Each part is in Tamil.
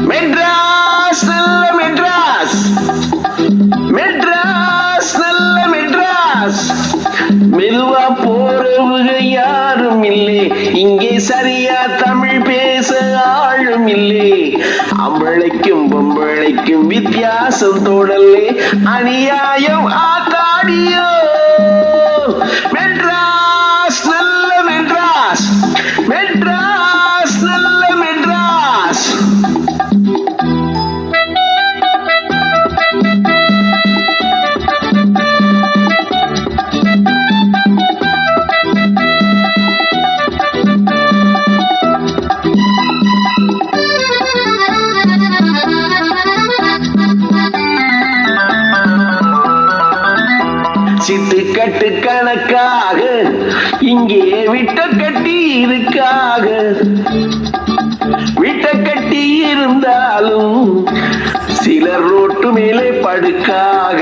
மெட்ராஸ் நல்ல மெட்ராஸ், மெட்ராஸ் நல்ல மெட்ராஸ். மெதுவா போறவங்க யாரும் இல்லை, இங்கே சரியா தமிழ் பேச ஆளும் இல்லை. அம்பளைக்கும் பொம்பளைக்கும் வித்தியாசம் தோடலே, அநியாயம் ஆத்தாடியோ. மெட்ராஸ் நல்ல மெட்ராஸ், மெட்ராஸ் நல்ல மெட்ராஸ். சிட்டு கட்டு கணக்காக இங்கே விட்ட கட்டி இருக்காக, விட்ட கட்டி இருந்தாலும் சிலர் ரோட்டு மேலே படுக்காக.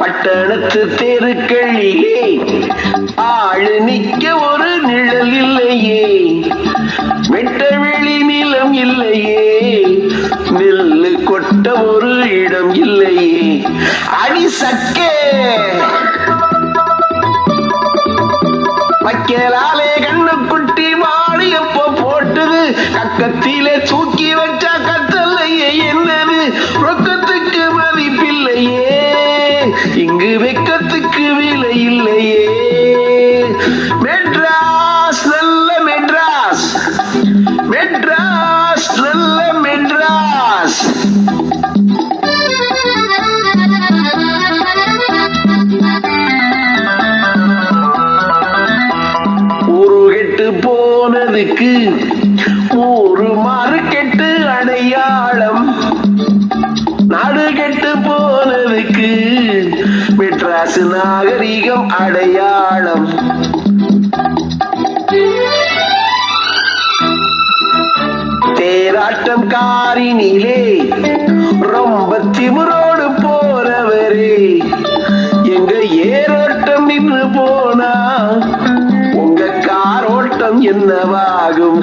பட்டணத்து தெருக்களிலே ஆளு நிக்க ஒரு நிழல் இல்லையே, வெட்ட வெளி நிலம் இல்லையே, நெல்லு கொட்ட ஒரு இடம் இல்லையே. அடி சக்கே வைக்கலாலே கண்ணு குட்டி மாடியப்ப போட்டுது, கக்கத்திலே தூக்கி வச்சா கத்தல்லையே என்னது, ரொக்கத்துக்கு மதிப்பில்லையே, இங்கு வெக்கத்துக்கு விலை இல்லையே. மெட்ராஸ் நல்ல மெட்ராஸ், மெட்ராஸ் நல்ல மெட்ராஸ். ஊரு கெட்டு போனதுக்கு ஊரு மாறு கெட்டு அடையாளம், நாடு கெட்டு போனதுக்கு மெட்ராஸ் நாகரிகம் அடையாளம். தேராட்டம் காரினிலே ரொம்ப திமிரோடு போறவரே, எங்க ஏரோட்டம் நின்று போனா உங்க காரோட்டம் என்னவாகும்?